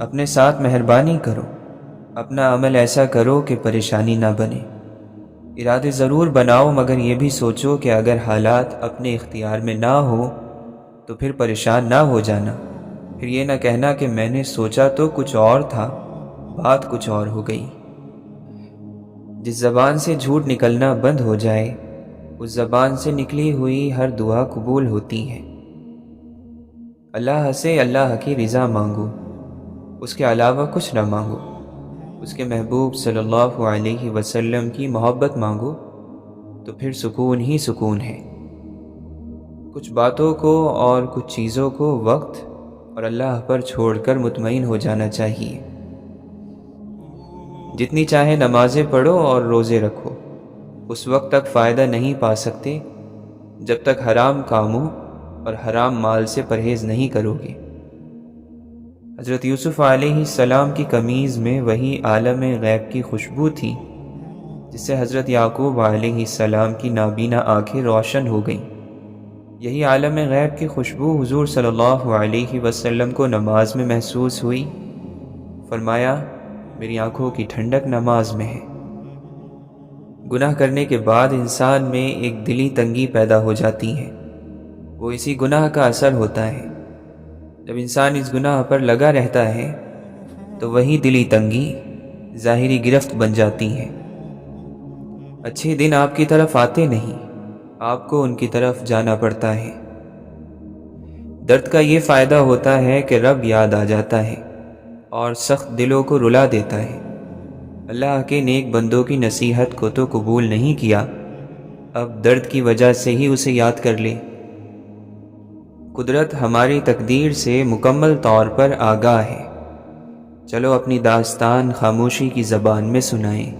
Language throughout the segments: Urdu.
اپنے ساتھ مہربانی کرو، اپنا عمل ایسا کرو کہ پریشانی نہ بنے۔ ارادے ضرور بناؤ، مگر یہ بھی سوچو کہ اگر حالات اپنے اختیار میں نہ ہو تو پھر پریشان نہ ہو جانا، پھر یہ نہ کہنا کہ میں نے سوچا تو کچھ اور تھا، بات کچھ اور ہو گئی۔ جس زبان سے جھوٹ نکلنا بند ہو جائے، اس زبان سے نکلی ہوئی ہر دعا قبول ہوتی ہے۔ اللہ سے اللہ کی رضا مانگو، اس کے علاوہ کچھ نہ مانگو۔ اس کے محبوب صلی اللہ علیہ وسلم کی محبت مانگو، تو پھر سکون ہی سکون ہے۔ کچھ باتوں کو اور کچھ چیزوں کو وقت اور اللہ پر چھوڑ کر مطمئن ہو جانا چاہیے۔ جتنی چاہے نمازیں پڑھو اور روزے رکھو، اس وقت تک فائدہ نہیں پا سکتے جب تک حرام کاموں اور حرام مال سے پرہیز نہیں کرو گے۔ حضرت یوسف علیہ السلام کی قمیض میں وہی عالم غیب کی خوشبو تھی جس سے حضرت یعقوب علیہ السلام کی نابینا آنکھیں روشن ہو گئیں۔ یہی عالم غیب کی خوشبو حضور صلی اللہ علیہ وسلم کو نماز میں محسوس ہوئی۔ فرمایا، میری آنکھوں کی ٹھنڈک نماز میں ہے۔ گناہ کرنے کے بعد انسان میں ایک دلی تنگی پیدا ہو جاتی ہے، وہ اسی گناہ کا اثر ہوتا ہے۔ جب انسان اس گناہ پر لگا رہتا ہے تو وہی دلی تنگی ظاہری گرفت بن جاتی ہے۔ اچھے دن آپ کی طرف آتے نہیں، آپ کو ان کی طرف جانا پڑتا ہے۔ درد کا یہ فائدہ ہوتا ہے کہ رب یاد آ جاتا ہے اور سخت دلوں کو رلا دیتا ہے۔ اللہ کے نیک بندوں کی نصیحت کو تو قبول نہیں کیا، اب درد کی وجہ سے ہی اسے یاد کر لے۔ قدرت ہماری تقدیر سے مکمل طور پر آگاہ ہے، چلو اپنی داستان خاموشی کی زبان میں سنائیں۔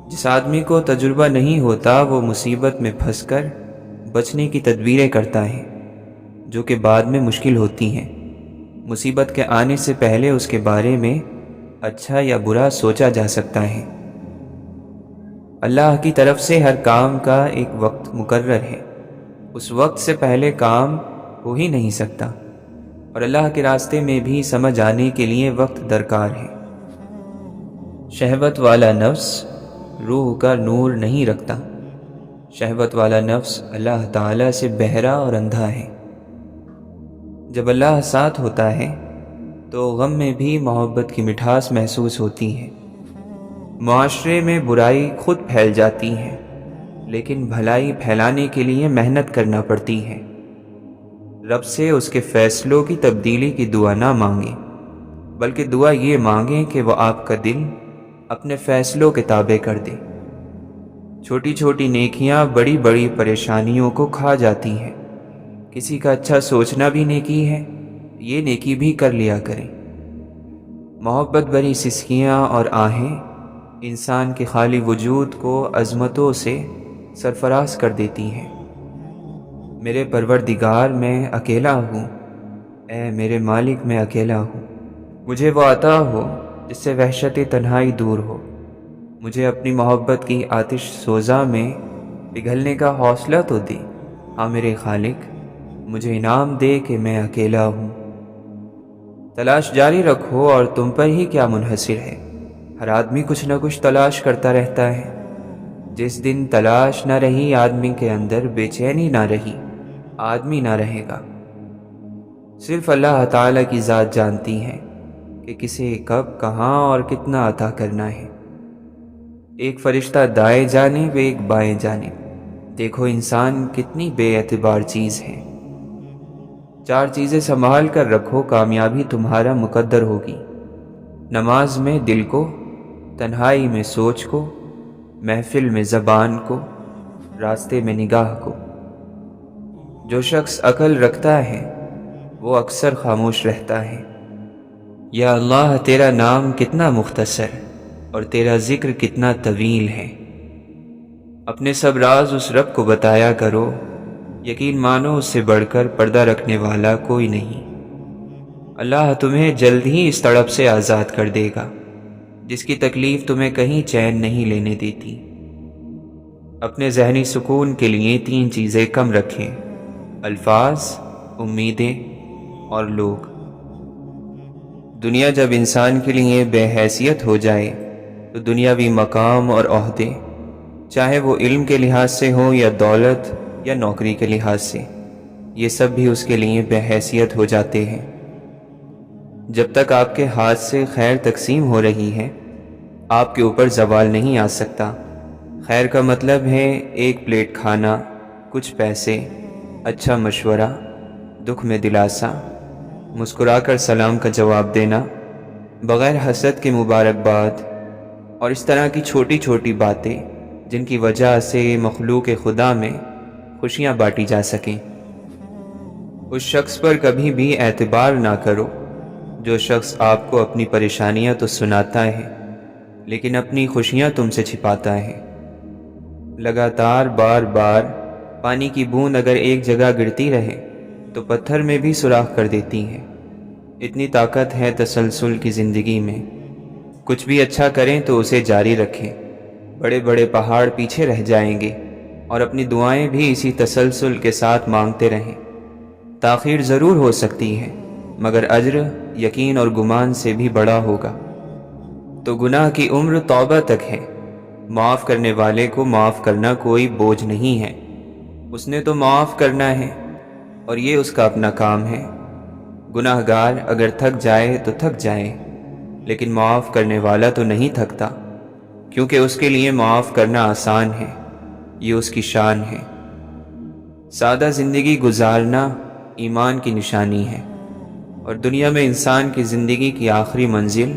جس آدمی کو تجربہ نہیں ہوتا وہ مصیبت میں پھنس کر بچنے کی تدبیریں کرتا ہے، جو کہ بعد میں مشکل ہوتی ہیں۔ مصیبت کے آنے سے پہلے اس کے بارے میں اچھا یا برا سوچا جا سکتا ہے۔ اللہ کی طرف سے ہر کام کا ایک وقت مقرر ہے، اس وقت سے پہلے کام ہو ہی نہیں سکتا، اور اللہ کے راستے میں بھی سمجھ آنے کے لیے وقت درکار ہے۔ شہوت والا نفس روح کا نور نہیں رکھتا، شہوت والا نفس اللہ تعالیٰ سے بہرا اور اندھا ہے۔ جب اللہ ساتھ ہوتا ہے تو غم میں بھی محبت کی مٹھاس محسوس ہوتی ہے۔ معاشرے میں برائی خود پھیل جاتی ہے، لیکن بھلائی پھیلانے کے لیے محنت کرنا پڑتی ہے۔ رب سے اس کے فیصلوں کی تبدیلی کی دعا نہ مانگیں، بلکہ دعا یہ مانگیں کہ وہ آپ کا دل اپنے فیصلوں کے تابع کر دے۔ چھوٹی چھوٹی نیکیاں بڑی بڑی پریشانیوں کو کھا جاتی ہیں۔ کسی کا اچھا سوچنا بھی نیکی ہے، یہ نیکی بھی کر لیا کریں۔ محبت بھری سسکیاں اور آہیں انسان کے خالی وجود کو عظمتوں سے سرفراز کر دیتی ہیں۔ میرے پروردگار میں اکیلا ہوں، اے میرے مالک میں اکیلا ہوں، مجھے وہ عطا ہو جس سے وحشت تنہائی دور ہو۔ مجھے اپنی محبت کی آتش سوزاں میں پگھلنے کا حوصلہ تو دے۔ ہاں میرے خالق، مجھے انعام دے کہ میں اکیلا ہوں۔ تلاش جاری رکھو، اور تم پر ہی کیا منحصر ہے، ہر آدمی کچھ نہ کچھ تلاش کرتا رہتا ہے۔ جس دن تلاش نہ رہی آدمی کے اندر، بے چینی نہ رہی، آدمی نہ رہے گا۔ صرف اللہ تعالیٰ کی ذات جانتی ہے کہ کسے کب کہاں اور کتنا عطا کرنا ہے۔ ایک فرشتہ دائیں جانب ایک بائیں جانب، دیکھو انسان کتنی بے اعتبار چیز ہے۔ 4 چیزیں سنبھال کر رکھو، کامیابی تمہارا مقدر ہوگی۔ نماز میں دل کو، تنہائی میں سوچ کو، محفل میں زبان کو، راستے میں نگاہ کو۔ جو شخص عقل رکھتا ہے وہ اکثر خاموش رہتا ہے۔ یا اللہ، تیرا نام کتنا مختصر اور تیرا ذکر کتنا طویل ہے۔ اپنے سب راز اس رب کو بتایا کرو، یقین مانو اس سے بڑھ کر پردہ رکھنے والا کوئی نہیں۔ اللہ تمہیں جلد ہی اس تڑپ سے آزاد کر دے گا جس کی تکلیف تمہیں کہیں چین نہیں لینے دیتی۔ اپنے ذہنی سکون کے لیے 3 چیزیں کم رکھیں: الفاظ، امیدیں اور لوگ۔ دنیا جب انسان کے لیے بے حیثیت ہو جائے تو دنیاوی مقام اور عہدے، چاہے وہ علم کے لحاظ سے ہو یا دولت یا نوکری کے لحاظ سے، یہ سب بھی اس کے لیے بے حیثیت ہو جاتے ہیں۔ جب تک آپ کے ہاتھ سے خیر تقسیم ہو رہی ہے، آپ کے اوپر زوال نہیں آ سکتا۔ خیر کا مطلب ہے ایک پلیٹ کھانا، کچھ پیسے، اچھا مشورہ، دکھ میں دلاسا، مسکرا کر سلام کا جواب دینا، بغیر حسد کے مبارکباد، اور اس طرح کی چھوٹی چھوٹی باتیں جن کی وجہ سے مخلوق خدا میں خوشیاں بانٹی جا سکیں۔ اس شخص پر کبھی بھی اعتبار نہ کرو جو شخص آپ کو اپنی پریشانیاں تو سناتا ہے لیکن اپنی خوشیاں تم سے چھپاتا ہے۔ لگاتار بار بار پانی کی بوند اگر ایک جگہ گرتی رہے تو پتھر میں بھی سوراخ کر دیتی ہے۔ اتنی طاقت ہے تسلسل کی زندگی میں۔ کچھ بھی اچھا کریں تو اسے جاری رکھیں۔ بڑے بڑے پہاڑ پیچھے رہ جائیں گے اور اپنی دعائیں بھی اسی تسلسل کے ساتھ مانگتے رہیں۔ تاخیر ضرور ہو سکتی ہے مگر اجر یقین اور گمان سے بھی بڑا ہوگا۔ تو گناہ کی عمر توبہ تک ہے۔ معاف کرنے والے کو معاف کرنا کوئی بوجھ نہیں ہے، اس نے تو معاف کرنا ہے اور یہ اس کا اپنا کام ہے۔ گناہ گار اگر تھک جائے تو تھک جائے، لیکن معاف کرنے والا تو نہیں تھکتا، کیونکہ اس کے لیے معاف کرنا آسان ہے، یہ اس کی شان ہے۔ سادہ زندگی گزارنا ایمان کی نشانی ہے، اور دنیا میں انسان کی زندگی کی آخری منزل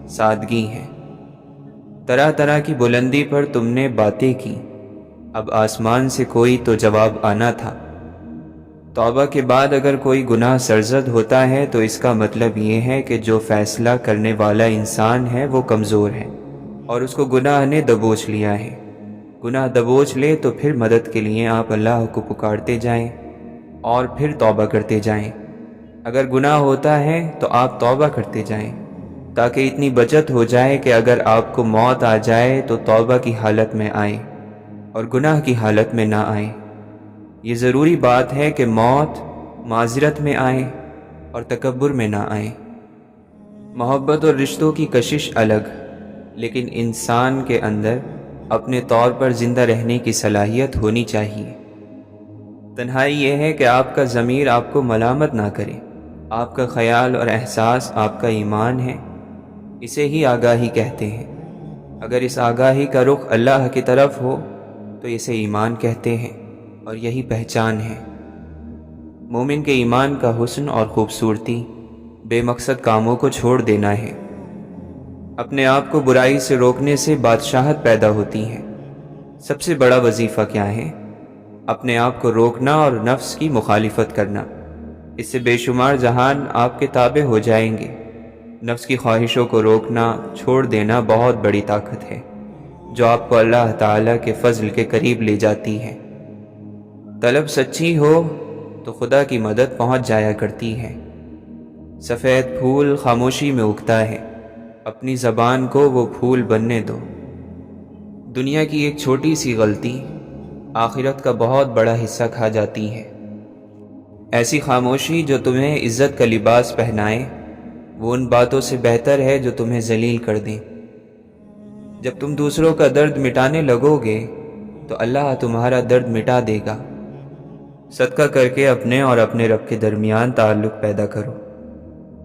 سادگی ہے۔ طرح طرح کی بلندی پر تم نے باتیں کی، اب آسمان سے کوئی تو جواب آنا تھا۔ توبہ کے بعد اگر کوئی گناہ سرزد ہوتا ہے تو اس کا مطلب یہ ہے کہ جو فیصلہ کرنے والا انسان ہے وہ کمزور ہے اور اس کو گناہ نے دبوچ لیا ہے۔ گناہ دبوچ لے تو پھر مدد کے لیے آپ اللہ کو پکارتے جائیں اور پھر توبہ کرتے جائیں۔ اگر گناہ ہوتا ہے تو آپ توبہ کرتے جائیں تاکہ اتنی بچت ہو جائے کہ اگر آپ کو موت آ جائے تو توبہ کی حالت میں آئے اور گناہ کی حالت میں نہ آئے۔ یہ ضروری بات ہے کہ موت معذرت میں آئے اور تکبر میں نہ آئے۔ محبت اور رشتوں کی کشش الگ، لیکن انسان کے اندر اپنے طور پر زندہ رہنے کی صلاحیت ہونی چاہیے۔ تنہائی یہ ہے کہ آپ کا ضمیر آپ کو ملامت نہ کرے۔ آپ کا خیال اور احساس آپ کا ایمان ہے، اسے ہی آگاہی کہتے ہیں۔ اگر اس آگاہی کا رخ اللہ کی طرف ہو تو اسے ایمان کہتے ہیں، اور یہی پہچان ہے۔ مومن کے ایمان کا حسن اور خوبصورتی بے مقصد کاموں کو چھوڑ دینا ہے۔ اپنے آپ کو برائی سے روکنے سے بادشاہت پیدا ہوتی ہے۔ سب سے بڑا وظیفہ کیا ہے؟ اپنے آپ کو روکنا اور نفس کی مخالفت کرنا۔ اس سے بے شمار جہان آپ کے تابع ہو جائیں گے۔ نفس کی خواہشوں کو روکنا، چھوڑ دینا بہت بڑی طاقت ہے جو آپ کو اللہ تعالیٰ کے فضل کے قریب لے جاتی ہے۔ طلب سچی ہو تو خدا کی مدد پہنچ جایا کرتی ہے۔ سفید پھول خاموشی میں اگتا ہے، اپنی زبان کو وہ پھول بننے دو۔ دنیا کی ایک چھوٹی سی غلطی آخرت کا بہت بڑا حصہ کھا جاتی ہے۔ ایسی خاموشی جو تمہیں عزت کا لباس پہنائے وہ ان باتوں سے بہتر ہے جو تمہیں ذلیل کر دیں۔ جب تم دوسروں کا درد مٹانے لگو گے تو اللہ تمہارا درد مٹا دے گا۔ صدقہ کر کے اپنے اور اپنے رب کے درمیان تعلق پیدا کرو،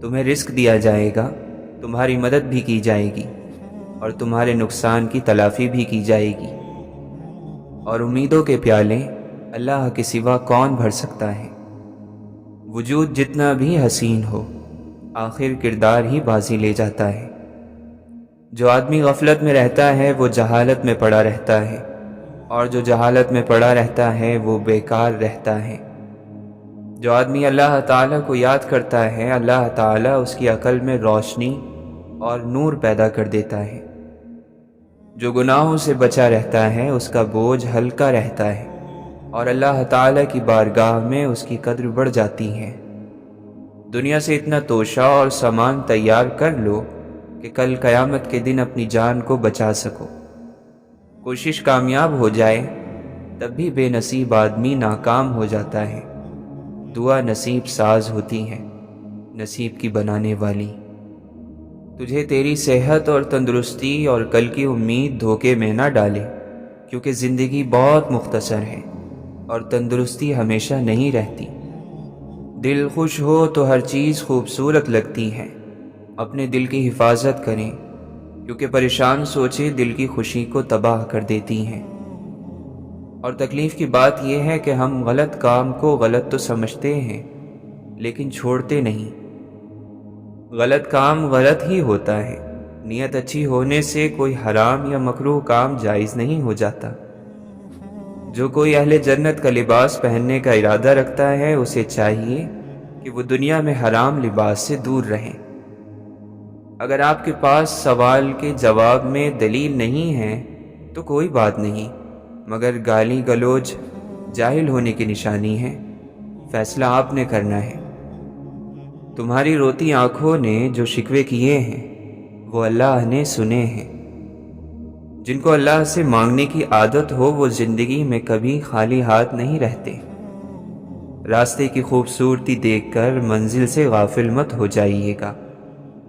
تمہیں رزق دیا جائے گا، تمہاری مدد بھی کی جائے گی اور تمہارے نقصان کی تلافی بھی کی جائے گی۔ اور امیدوں کے پیالے اللہ کے سوا کون بھر سکتا ہے؟ وجود جتنا بھی حسین ہو، آخر کردار ہی بازی لے جاتا ہے۔ جو آدمی غفلت میں رہتا ہے وہ جہالت میں پڑا رہتا ہے، اور جو جہالت میں پڑا رہتا ہے وہ بیکار رہتا ہے۔ جو آدمی اللہ تعالیٰ کو یاد کرتا ہے، اللہ تعالیٰ اس کی عقل میں روشنی اور نور پیدا کر دیتا ہے۔ جو گناہوں سے بچا رہتا ہے اس کا بوجھ ہلکا رہتا ہے، اور اللہ تعالیٰ کی بارگاہ میں اس کی قدر بڑھ جاتی ہے۔ دنیا سے اتنا توشہ اور سامان تیار کر لو کہ کل قیامت کے دن اپنی جان کو بچا سکو۔ کوشش کامیاب ہو جائے تب بھی بے نصیب آدمی ناکام ہو جاتا ہے۔ دعا نصیب ساز ہوتی ہے، نصیب کی بنانے والی۔ تجھے تیری صحت اور تندرستی اور کل کی امید دھوکے میں نہ ڈالے، کیونکہ زندگی بہت مختصر ہے اور تندرستی ہمیشہ نہیں رہتی۔ دل خوش ہو تو ہر چیز خوبصورت لگتی ہے۔ اپنے دل کی حفاظت کریں، کیونکہ پریشان سوچیں دل کی خوشی کو تباہ کر دیتی ہیں۔ اور تکلیف کی بات یہ ہے کہ ہم غلط کام کو غلط تو سمجھتے ہیں لیکن چھوڑتے نہیں۔ غلط کام غلط ہی ہوتا ہے، نیت اچھی ہونے سے کوئی حرام یا مکروہ کام جائز نہیں ہو جاتا۔ جو کوئی اہل جنت کا لباس پہننے کا ارادہ رکھتا ہے اسے چاہیے کہ وہ دنیا میں حرام لباس سے دور رہیں۔ اگر آپ کے پاس سوال کے جواب میں دلیل نہیں ہے تو کوئی بات نہیں، مگر گالی گلوچ جاہل ہونے کی نشانی ہے۔ فیصلہ آپ نے کرنا ہے۔ تمہاری روتی آنکھوں نے جو شکوے کیے ہیں وہ اللہ نے سنے ہیں۔ جن کو اللہ سے مانگنے کی عادت ہو وہ زندگی میں کبھی خالی ہاتھ نہیں رہتے۔ راستے کی خوبصورتی دیکھ کر منزل سے غافل مت ہو جائیے گا۔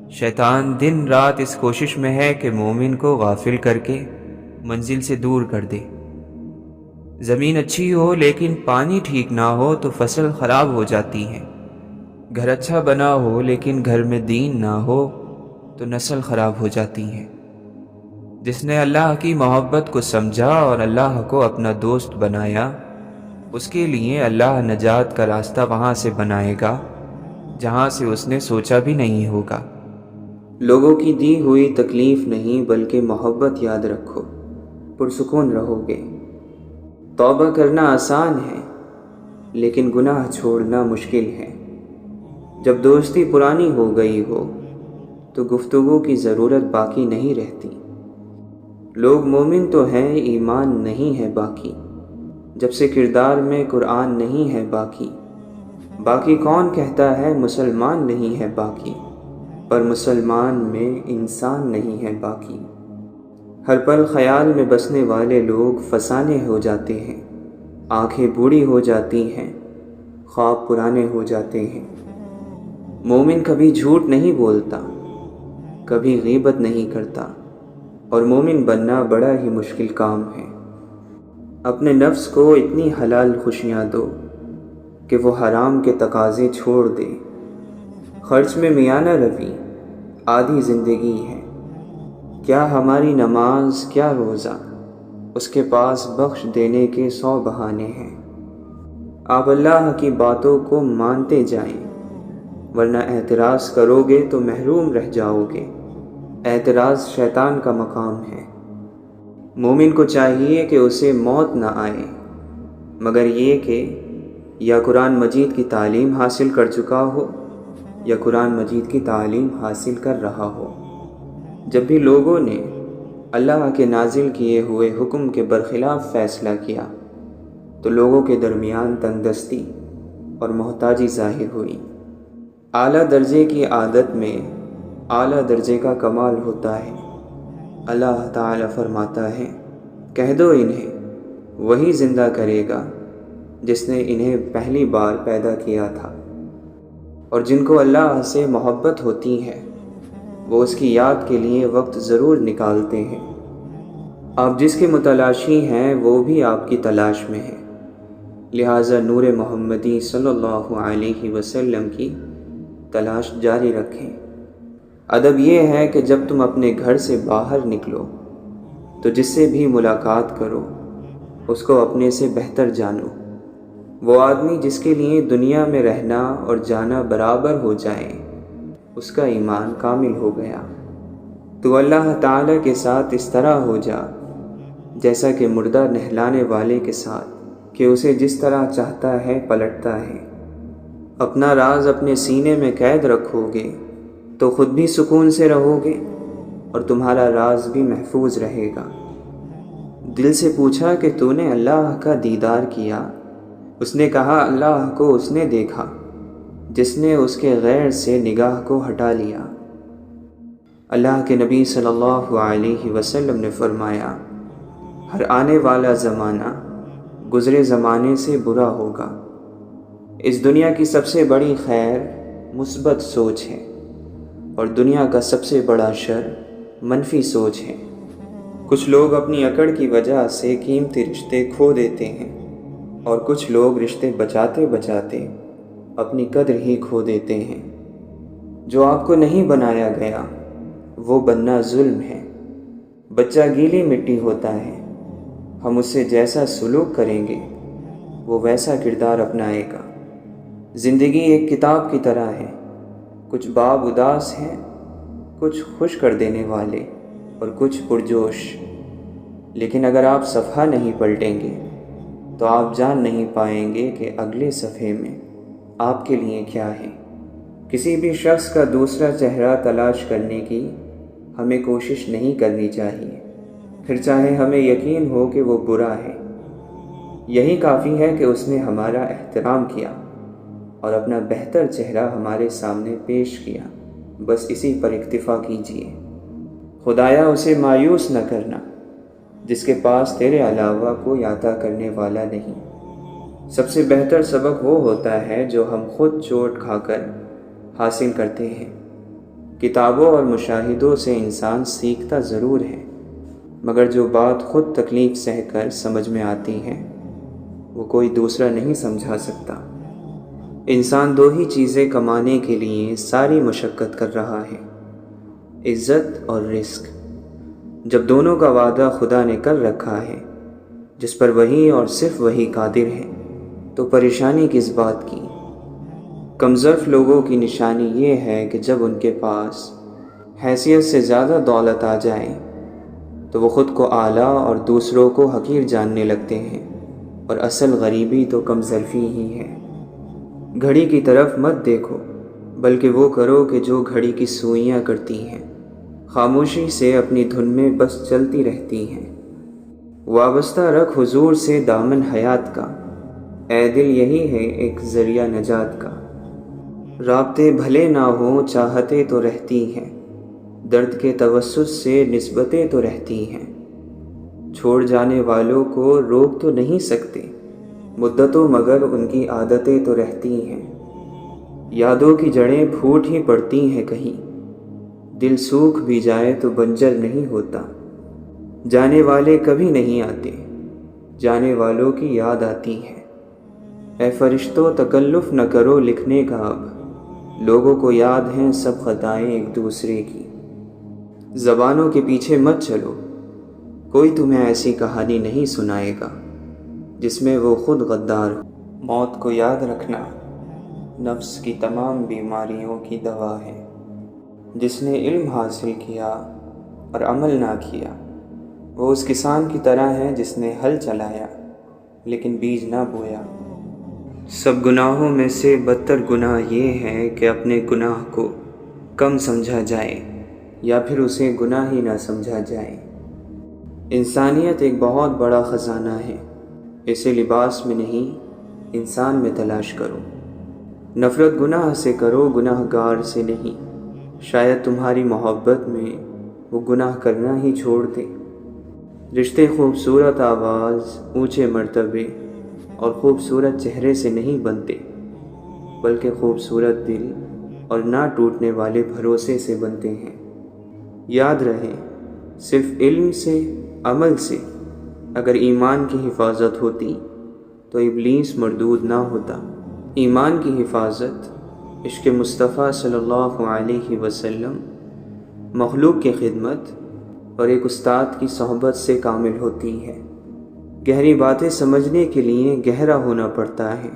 شیطان دن رات اس کوشش میں ہے کہ مومن کو غافل کر کے منزل سے دور کر دے۔ زمین اچھی ہو لیکن پانی ٹھیک نہ ہو تو فصل خراب ہو جاتی ہے۔ گھر اچھا بنا ہو لیکن گھر میں دین نہ ہو تو نسل خراب ہو جاتی ہے۔ جس نے اللہ کی محبت کو سمجھا اور اللہ کو اپنا دوست بنایا، اس کے لیے اللہ نجات کا راستہ وہاں سے بنائے گا جہاں سے اس نے سوچا بھی نہیں ہوگا۔ لوگوں کی دی ہوئی تکلیف نہیں بلکہ محبت یاد رکھو، پرسکون رہو گے۔ توبہ کرنا آسان ہے لیکن گناہ چھوڑنا مشکل ہے۔ جب دوستی پرانی ہو گئی ہو تو گفتگو کی ضرورت باقی نہیں رہتی۔ لوگ مومن تو ہیں ایمان نہیں ہے باقی، جب سے کردار میں قرآن نہیں ہے باقی۔ باقی کون کہتا ہے مسلمان نہیں ہے باقی، پر مسلمان میں انسان نہیں ہے باقی۔ ہر پل خیال میں بسنے والے لوگ فسانے ہو جاتے ہیں۔ آنکھیں بوڑھی ہو جاتی ہیں، خواب پرانے ہو جاتے ہیں۔ مومن کبھی جھوٹ نہیں بولتا، کبھی غیبت نہیں کرتا، اور مومن بننا بڑا ہی مشکل کام ہے۔ اپنے نفس کو اتنی حلال خوشیاں دو کہ وہ حرام کے تقاضے چھوڑ دے۔ خرچ میں میاں نہ روی، آدھی زندگی ہے۔ کیا ہماری نماز کیا روزہ، اس کے پاس بخش دینے کے 100 بہانے ہیں۔ آپ اللہ کی باتوں کو مانتے جائیں، ورنہ اعتراض کرو گے تو محروم رہ جاؤ گے۔ اعتراض شیطان کا مقام ہے۔ مومن کو چاہیے کہ اسے موت نہ آئے مگر یہ کہ یا قرآن مجید کی تعلیم حاصل کر چکا ہو یا قرآن مجید کی تعلیم حاصل کر رہا ہو۔ جب بھی لوگوں نے اللہ کے نازل کیے ہوئے حکم کے برخلاف فیصلہ کیا تو لوگوں کے درمیان تنگ دستی اور محتاجی ظاہر ہوئی۔ اعلیٰ درجے کی عادت میں اعلیٰ درجے کا کمال ہوتا ہے۔ اللہ تعالیٰ فرماتا ہے، کہہ دو انہیں وہی زندہ کرے گا جس نے انہیں پہلی بار پیدا کیا تھا۔ اور جن کو اللہ سے محبت ہوتی ہے وہ اس کی یاد کے لیے وقت ضرور نکالتے ہیں۔ آپ جس کے متلاشی ہیں وہ بھی آپ کی تلاش میں ہے، لہٰذا نور محمدی صلی اللہ علیہ وسلم کی تلاش جاری رکھیں۔ ادب یہ ہے کہ جب تم اپنے گھر سے باہر نکلو تو جس سے بھی ملاقات کرو اس کو اپنے سے بہتر جانو۔ وہ آدمی جس کے لیے دنیا میں رہنا اور جانا برابر ہو جائے اس کا ایمان کامل ہو گیا۔ تو اللہ تعالیٰ کے ساتھ اس طرح ہو جا جیسا کہ مردہ نہلانے والے کے ساتھ، کہ اسے جس طرح چاہتا ہے پلٹتا ہے۔ اپنا راز اپنے سینے میں قید رکھو گے تو خود بھی سکون سے رہو گے اور تمہارا راز بھی محفوظ رہے گا۔ دل سے پوچھا کہ تو نے اللہ کا دیدار کیا؟ اس نے کہا اللہ کو اس نے دیکھا جس نے اس کے غیر سے نگاہ کو ہٹا لیا۔ اللہ کے نبی صلی اللہ علیہ وسلم نے فرمایا، ہر آنے والا زمانہ گزرے زمانے سے برا ہوگا۔ اس دنیا کی سب سے بڑی خیر مثبت سوچ ہے۔ اور دنیا کا سب سے بڑا شر منفی سوچ ہے۔ کچھ لوگ اپنی اکڑ کی وجہ سے قیمتی رشتے کھو دیتے ہیں، اور کچھ لوگ رشتے بچاتے بچاتے اپنی قدر ہی کھو دیتے ہیں۔ جو آپ کو نہیں بنایا گیا وہ بننا ظلم ہے۔ بچہ گیلی مٹی ہوتا ہے، ہم اس سے جیسا سلوک کریں گے وہ ویسا کردار اپنائے گا۔ زندگی ایک کتاب کی طرح ہے، کچھ باب اداس ہیں، کچھ خوش کر دینے والے اور کچھ پرجوش، لیکن اگر آپ صفحہ نہیں پلٹیں گے تو آپ جان نہیں پائیں گے کہ اگلے صفحے میں آپ کے لیے کیا ہے۔ کسی بھی شخص کا دوسرا چہرہ تلاش کرنے کی ہمیں کوشش نہیں کرنی چاہیے، پھر چاہے ہمیں یقین ہو کہ وہ برا ہے۔ یہی کافی ہے کہ اس نے ہمارا احترام کیا اور اپنا بہتر چہرہ ہمارے سامنے پیش کیا، بس اسی پر اکتفا کیجیے۔ خدایا اسے مایوس نہ کرنا جس کے پاس تیرے علاوہ کوئی عطا کرنے والا نہیں۔ سب سے بہتر سبق وہ ہوتا ہے جو ہم خود چوٹ کھا کر حاصل کرتے ہیں۔ کتابوں اور مشاہدوں سے انسان سیکھتا ضرور ہے، مگر جو بات خود تکلیف سہ کر سمجھ میں آتی ہے وہ کوئی دوسرا نہیں سمجھا سکتا۔ انسان دو ہی چیزیں کمانے کے لیے ساری مشقت کر رہا ہے، عزت اور رزق۔ جب دونوں کا وعدہ خدا نے کر رکھا ہے جس پر وہی اور صرف وہی قادر ہے تو پریشانی کس بات کی؟ کمزرف لوگوں کی نشانی یہ ہے کہ جب ان کے پاس حیثیت سے زیادہ دولت آ جائے تو وہ خود کو اعلیٰ اور دوسروں کو حقیر جاننے لگتے ہیں، اور اصل غریبی تو کمزرفی ہی ہے۔ گھڑی کی طرف مت دیکھو بلکہ وہ کرو کہ جو گھڑی کی سوئیاں کرتی ہیں، خاموشی سے اپنی دھن میں بس چلتی رہتی ہیں۔ وابستہ رکھ حضور سے دامن حیات کا، اے دل یہی ہے ایک ذریعہ نجات کا۔ رابطے بھلے نہ ہوں چاہتے تو رہتی ہیں، درد کے توسط سے نسبتیں تو رہتی ہیں۔ چھوڑ جانے والوں کو روک تو نہیں سکتے مدتوں، مگر ان کی عادتیں تو رہتی ہیں۔ یادوں کی جڑیں پھوٹ ہی پڑتی ہیں کہیں، دل سوکھ بھی جائے تو بنجر نہیں ہوتا۔ جانے والے کبھی نہیں آتے، جانے والوں کی یاد آتی ہے۔ اے فرشتوں تکلف نہ کرو لکھنے کا اب، لوگوں کو یاد ہیں سب خطائیں ایک دوسرے کی۔ زبانوں کے پیچھے مت چلو، کوئی تمہیں ایسی کہانی نہیں سنائے گا جس میں وہ خود غدار ہو۔ موت کو یاد رکھنا نفس کی تمام بیماریوں کی دوا ہے۔ جس نے علم حاصل کیا اور عمل نہ کیا وہ اس کسان کی طرح ہے جس نے ہل چلایا لیکن بیج نہ بویا۔ سب گناہوں میں سے بدتر گناہ یہ ہے کہ اپنے گناہ کو کم سمجھا جائے یا پھر اسے گناہ ہی نہ سمجھا جائے۔ انسانیت ایک بہت بڑا خزانہ ہے، اسے لباس میں نہیں انسان میں تلاش کرو۔ نفرت گناہ سے کرو، گناہ گار سے نہیں، شاید تمہاری محبت میں وہ گناہ کرنا ہی چھوڑ دے۔ رشتے خوبصورت آواز، اونچے مرتبے اور خوبصورت چہرے سے نہیں بنتے، بلکہ خوبصورت دل اور نہ ٹوٹنے والے بھروسے سے بنتے ہیں۔ یاد رہے، صرف علم سے، عمل سے اگر ایمان کی حفاظت ہوتی تو ابلیس مردود نہ ہوتا۔ ایمان کی حفاظت عشق مصطفیٰ صلی اللہ علیہ وسلم، مخلوق کی خدمت اور ایک استاد کی صحبت سے کامل ہوتی ہے۔ گہری باتیں سمجھنے کے لیے گہرا ہونا پڑتا ہے،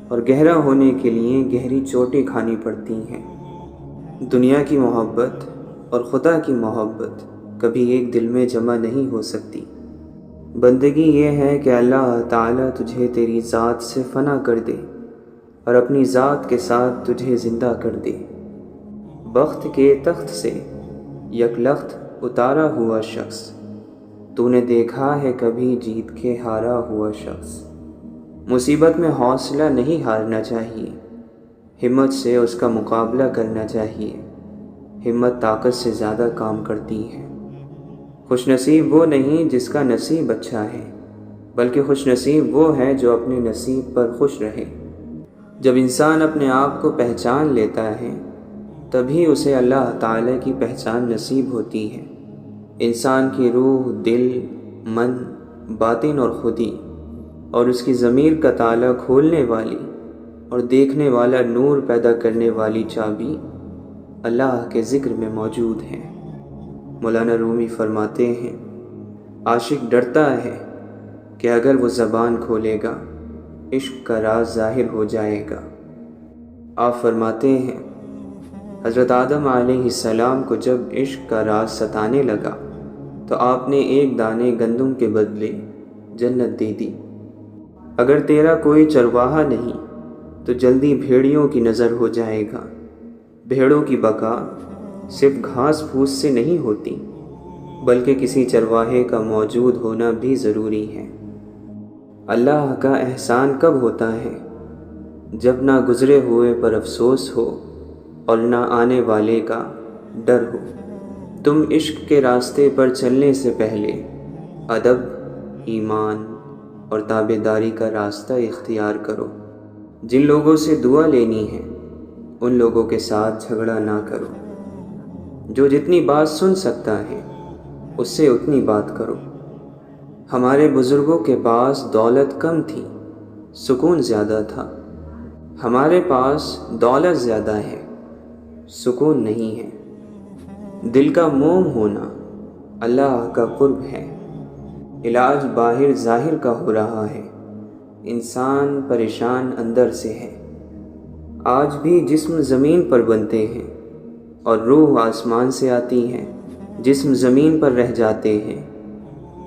اور گہرا ہونے کے لیے گہری چوٹیں کھانی پڑتی ہیں۔ دنیا کی محبت اور خدا کی محبت کبھی ایک دل میں جمع نہیں ہو سکتی۔ بندگی یہ ہے کہ اللہ تعالیٰ تجھے تیری ذات سے فنا کر دے اور اپنی ذات کے ساتھ تجھے زندہ کر دے۔ بخت کے تخت سے یک لخت اتارا ہوا شخص، تو نے دیکھا ہے کبھی جیت کے ہارا ہوا شخص؟ مصیبت میں حوصلہ نہیں ہارنا چاہیے، ہمت سے اس کا مقابلہ کرنا چاہیے۔ ہمت طاقت سے زیادہ کام کرتی ہے۔ خوش نصیب وہ نہیں جس کا نصیب اچھا ہے، بلکہ خوش نصیب وہ ہے جو اپنے نصیب پر خوش رہے۔ جب انسان اپنے آپ کو پہچان لیتا ہے تبھی اسے اللہ تعالیٰ کی پہچان نصیب ہوتی ہے۔ انسان کی روح، دل، من، باطن اور خودی اور اس کی ضمیر کا تالا کھولنے والی اور دیکھنے والا نور پیدا کرنے والی چابی اللہ کے ذکر میں موجود ہے۔ مولانا رومی فرماتے ہیں، عاشق ڈرتا ہے کہ اگر وہ زبان کھولے گا عشق کا راز ظاہر ہو جائے گا۔ آپ فرماتے ہیں، حضرت آدم علیہ السلام کو جب عشق کا راز ستانے لگا تو آپ نے ایک دانے گندم کے بدلے جنت دے دی۔ اگر تیرا کوئی چرواہا نہیں تو جلدی بھیڑیوں کی نظر ہو جائے گا۔ بھیڑوں کی بقا صرف گھاس پھوس سے نہیں ہوتی، بلکہ کسی چرواہے کا موجود ہونا بھی ضروری ہے۔ اللہ کا احسان کب ہوتا ہے؟ جب نہ گزرے ہوئے پر افسوس ہو اور نہ آنے والے کا ڈر ہو۔ تم عشق کے راستے پر چلنے سے پہلے ادب، ایمان اور تابعداری کا راستہ اختیار کرو۔ جن لوگوں سے دعا لینی ہے ان لوگوں کے ساتھ جھگڑا نہ کرو۔ جو جتنی بات سن سکتا ہے اس سے اتنی بات کرو۔ ہمارے بزرگوں کے پاس دولت کم تھی، سکون زیادہ تھا۔ ہمارے پاس دولت زیادہ ہے، سکون نہیں ہے۔ دل کا موم ہونا اللہ کا قرب ہے۔ علاج باہر ظاہر کا ہو رہا ہے، انسان پریشان اندر سے ہے۔ آج بھی جسم زمین پر بنتے ہیں اور روح آسمان سے آتی ہے۔ جسم زمین پر رہ جاتے ہیں،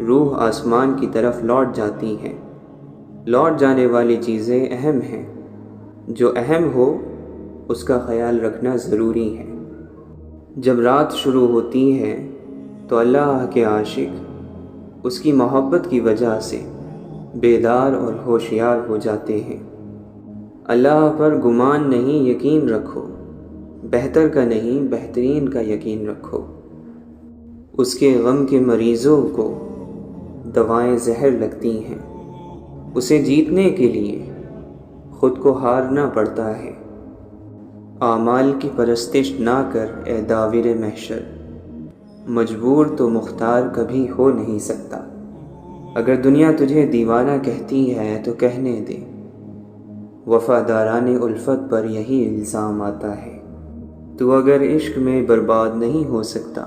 روح آسمان کی طرف لوٹ جاتی ہے۔ لوٹ جانے والی چیزیں اہم ہیں، جو اہم ہو اس کا خیال رکھنا ضروری ہے۔ جب رات شروع ہوتی ہے تو اللہ کے عاشق اس کی محبت کی وجہ سے بیدار اور ہوشیار ہو جاتے ہیں۔ اللہ پر گمان نہیں، یقین رکھو۔ بہتر کا نہیں، بہترین کا یقین رکھو۔ اس کے غم کے مریضوں کو دوائیں زہر لگتی ہیں۔ اسے جیتنے کے لیے خود کو ہارنا پڑتا ہے۔ اعمال کی پرستش نہ کر اے داور محشر، مجبور تو مختار کبھی ہو نہیں سکتا۔ اگر دنیا تجھے دیوانہ کہتی ہے تو کہنے دے، وفاداران الفت پر یہی الزام آتا ہے۔ تو اگر عشق میں برباد نہیں ہو سکتا،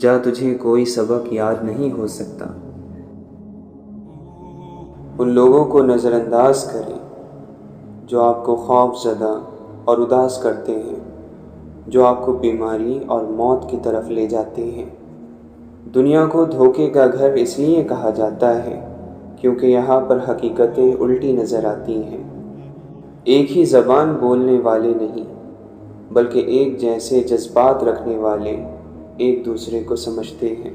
جا تجھے کوئی سبق یاد نہیں ہو سکتا۔ ان لوگوں کو نظر انداز کریں جو آپ کو خوف زدہ اور اداس کرتے ہیں، جو آپ کو بیماری اور موت کی طرف لے جاتے ہیں۔ دنیا کو دھوکے کا گھر اس لیے کہا جاتا ہے کیونکہ یہاں پر حقیقتیں الٹی نظر آتی ہیں۔ ایک ہی زبان بولنے والے نہیں، بلکہ ایک جیسے جذبات رکھنے والے ایک دوسرے کو سمجھتے ہیں۔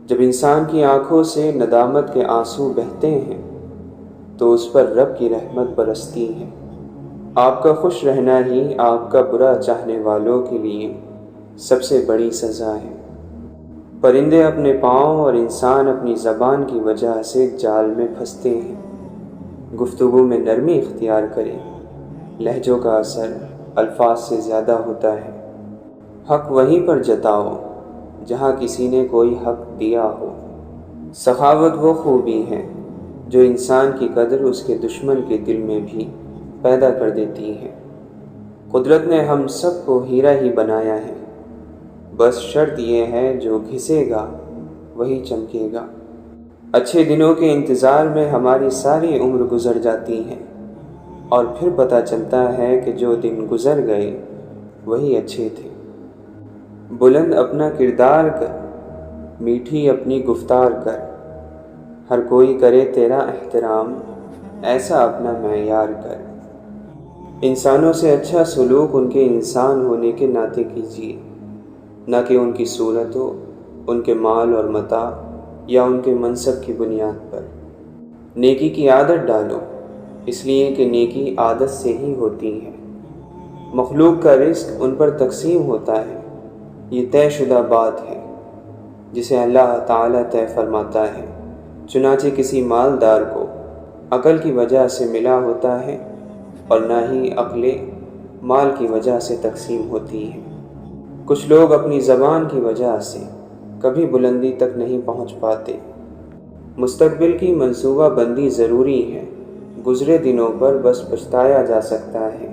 جب انسان کی آنکھوں سے ندامت کے آنسو بہتے ہیں تو اس پر رب کی رحمت برستی ہے۔ آپ کا خوش رہنا ہی آپ کا برا چاہنے والوں کے لیے سب سے بڑی سزا ہے۔ پرندے اپنے پاؤں اور انسان اپنی زبان کی وجہ سے جال میں پھنستے ہیں۔ گفتگو میں نرمی اختیار کریں، لہجوں کا اثر الفاظ سے زیادہ ہوتا ہے۔ حق وہیں پر جتاؤ جہاں کسی نے کوئی حق دیا ہو۔ سخاوت وہ خوبی ہے جو انسان کی قدر اس کے دشمن کے دل میں بھی پیدا کر دیتی ہے۔ قدرت نے ہم سب کو ہیرا ہی بنایا ہے، بس شرط یہ ہے جو گھسے گا وہی چمکے گا۔ اچھے دنوں کے انتظار میں ہماری ساری عمر گزر جاتی ہے اور پھر پتہ چلتا ہے کہ جو دن گزر گئے وہی اچھے تھے۔ بلند اپنا کردار کر، میٹھی اپنی گفتار کر، ہر کوئی کرے تیرا احترام، ایسا اپنا معیار کر۔ انسانوں سے اچھا سلوک ان کے انسان ہونے کے ناطے کیجیے، نہ کہ ان کی صورتوں، ان کے مال اور متاع یا ان کے منصب کی بنیاد پر۔ نیکی کی عادت ڈالو، اس لیے کہ نیکی عادت سے ہی ہوتی ہے۔ مخلوق کا رزق ان پر تقسیم ہوتا ہے، یہ طے شدہ بات ہے جسے اللہ تعالیٰ طے فرماتا ہے۔ چنانچہ کسی مالدار کو عقل کی وجہ سے ملا ہوتا ہے اور نہ ہی عقل مال کی وجہ سے تقسیم ہوتی ہے۔ کچھ لوگ اپنی زبان کی وجہ سے کبھی بلندی تک نہیں پہنچ پاتے۔ مستقبل کی منصوبہ بندی ضروری ہے، گزرے دنوں پر بس پچھتایا جا سکتا ہے۔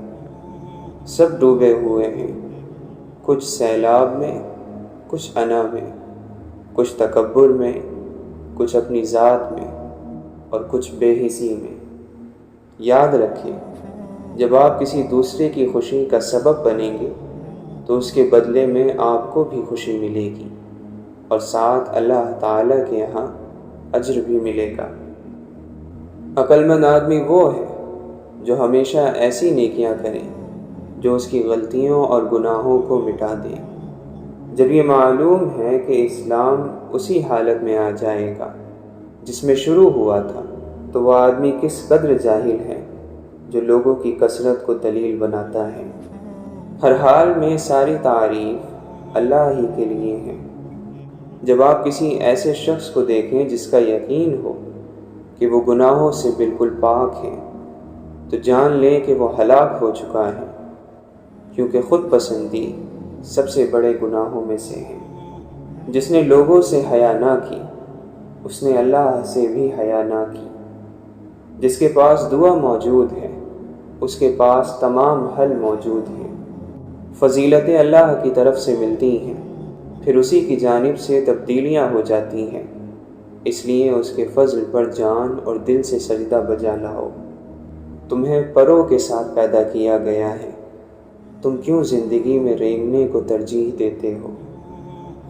سب ڈوبے ہوئے ہیں، کچھ سیلاب میں، کچھ انا میں، کچھ تکبر میں، کچھ اپنی ذات میں اور کچھ بے حسی میں۔ یاد رکھیں، جب آپ کسی دوسرے کی خوشی کا سبب بنیں گے تو اس کے بدلے میں آپ کو بھی خوشی ملے گی اور ساتھ اللہ تعالیٰ کے یہاں اجر بھی ملے گا۔ عقل مند آدمی وہ ہے جو ہمیشہ ایسی نیکیاں کرے جو اس کی غلطیوں اور گناہوں کو مٹا دے۔ جب یہ معلوم ہے کہ اسلام اسی حالت میں آ جائے گا جس میں شروع ہوا تھا، تو وہ آدمی کس قدر جاہل ہے جو لوگوں کی کثرت کو دلیل بناتا ہے۔ ہر حال میں ساری تعریف اللہ ہی کے لیے ہے۔ جب آپ کسی ایسے شخص کو دیکھیں جس کا یقین ہو کہ وہ گناہوں سے بالکل پاک ہے، تو جان لیں کہ وہ ہلاک ہو چکا ہے، کیونکہ خود پسندی سب سے بڑے گناہوں میں سے ہے۔ جس نے لوگوں سے حیا نہ کی، اس نے اللہ سے بھی حیا نہ کی۔ جس کے پاس دعا موجود ہے، اس کے پاس تمام حل موجود ہیں۔ فضیلتیں اللہ کی طرف سے ملتی ہیں، پھر اسی کی جانب سے تبدیلیاں ہو جاتی ہیں، اس لیے اس کے فضل پر جان اور دل سے سجدہ بجا لاؤ۔ تمہیں پروں کے ساتھ پیدا کیا گیا ہے، تم کیوں زندگی میں رینگنے کو ترجیح دیتے ہو؟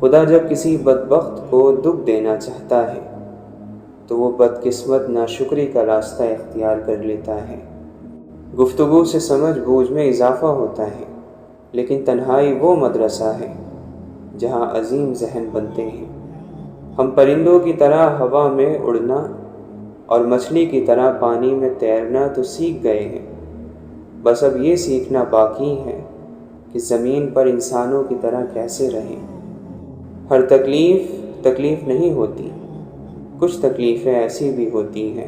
خدا جب کسی بدبخت کو دکھ دینا چاہتا ہے تو وہ بدقسمت ناشکری کا راستہ اختیار کر لیتا ہے۔ گفتگو سے سمجھ بوجھ میں اضافہ ہوتا ہے، لیکن تنہائی وہ مدرسہ ہے جہاں عظیم ذہن بنتے ہیں۔ ہم پرندوں کی طرح ہوا میں اڑنا اور مچھلی کی طرح پانی میں تیرنا تو سیکھ گئے ہیں، بس اب یہ سیکھنا باقی ہے کہ زمین پر انسانوں کی طرح کیسے رہیں۔ ہر تکلیف نہیں ہوتی، کچھ تکلیفیں ایسی بھی ہوتی ہیں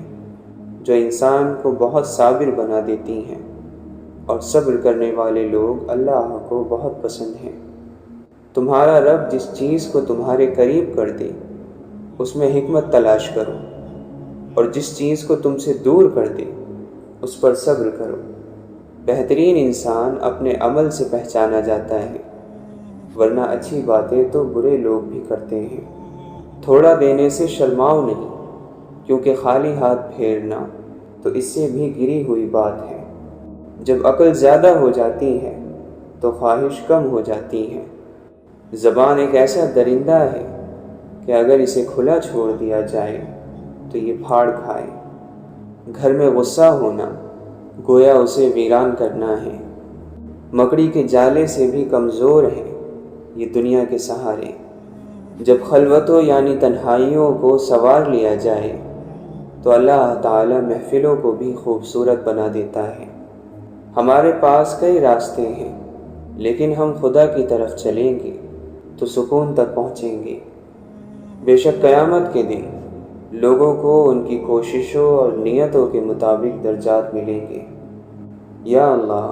جو انسان کو بہت صابر بنا دیتی ہیں، اور صبر کرنے والے لوگ اللہ کو بہت پسند ہیں۔ تمہارا رب جس چیز کو تمہارے قریب کر دے اس میں حکمت تلاش کرو، اور جس چیز کو تم سے دور کر دے اس پر صبر کرو۔ بہترین انسان اپنے عمل سے پہچانا جاتا ہے، ورنہ اچھی باتیں تو برے لوگ بھی کرتے ہیں۔ تھوڑا دینے سے شرماؤ نہیں، کیونکہ خالی ہاتھ پھیرنا تو اس سے بھی گری ہوئی بات ہے۔ جب عقل زیادہ ہو جاتی ہے تو خواہش کم ہو جاتی ہے۔ زبان ایک ایسا درندہ ہے کہ اگر اسے کھلا چھوڑ دیا جائے تو یہ پھاڑ کھائے۔ گھر میں غصہ ہونا گویا اسے ویران کرنا ہے۔ مکڑی کے جالے سے بھی کمزور ہیں یہ دنیا کے سہارے۔ جب خلوتوں یعنی تنہائیوں کو سنوار لیا جائے تو اللہ تعالی محفلوں کو بھی خوبصورت بنا دیتا ہے۔ ہمارے پاس کئی راستے ہیں، لیکن ہم خدا کی طرف چلیں گے تو سکون تک پہنچیں گے۔ بے شک قیامت کے دن لوگوں کو ان کی کوششوں اور نیتوں کے مطابق درجات ملیں گے۔ یا اللہ،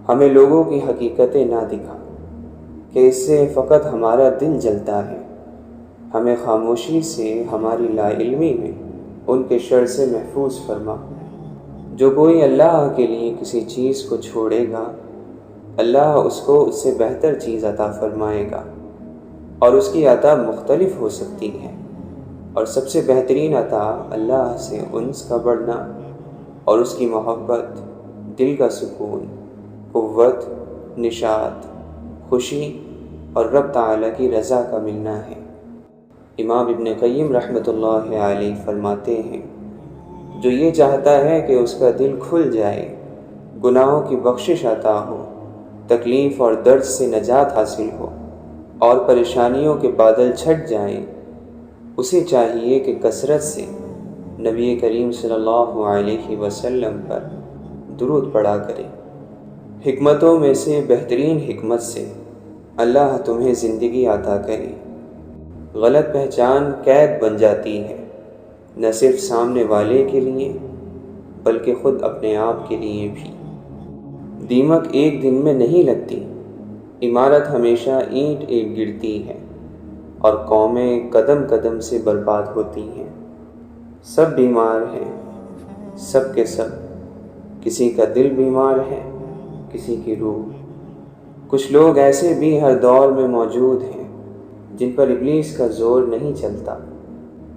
ہمیں لوگوں کی حقیقتیں نہ دکھا کہ اس سے فقط ہمارا دل جلتا ہے۔ ہمیں خاموشی سے ہماری لا علمی میں ان کے شر سے محفوظ فرما۔ جو کوئی اللہ کے لیے کسی چیز کو چھوڑے گا، اللہ اس کو اس سے بہتر چیز عطا فرمائے گا، اور اس کی عطا مختلف ہو سکتی ہے، اور سب سے بہترین عطا اللہ سے انس کا بڑھنا اور اس کی محبت، دل کا سکون، قوت، نشاط، خوشی اور رب تعالیٰ کی رضا کا ملنا ہے۔ امام ابن قیم رحمۃ اللہ علیہ فرماتے ہیں، جو یہ چاہتا ہے کہ اس کا دل کھل جائے، گناہوں کی بخشش عطا ہو، تکلیف اور درد سے نجات حاصل ہو اور پریشانیوں کے بادل چھٹ جائیں، اسے چاہیے کہ کثرت سے نبی کریم صلی اللہ علیہ وسلم پر درود پڑھا کرے۔ حکمتوں میں سے بہترین حکمت سے اللہ تمہیں زندگی عطا کرے۔ غلط پہچان قید بن جاتی ہے، نہ صرف سامنے والے کے لیے بلکہ خود اپنے آپ کے لیے بھی۔ دیمک ایک دن میں نہیں لگتی، عمارت ہمیشہ اینٹ اینٹ گرتی ہے اور قومیں قدم قدم سے برباد ہوتی ہیں۔ سب بیمار ہیں، سب کے سب، کسی کا دل بیمار ہے، کسی کی روح۔ کچھ لوگ ایسے بھی ہر دور میں موجود ہیں جن پر ابلیس کا زور نہیں چلتا۔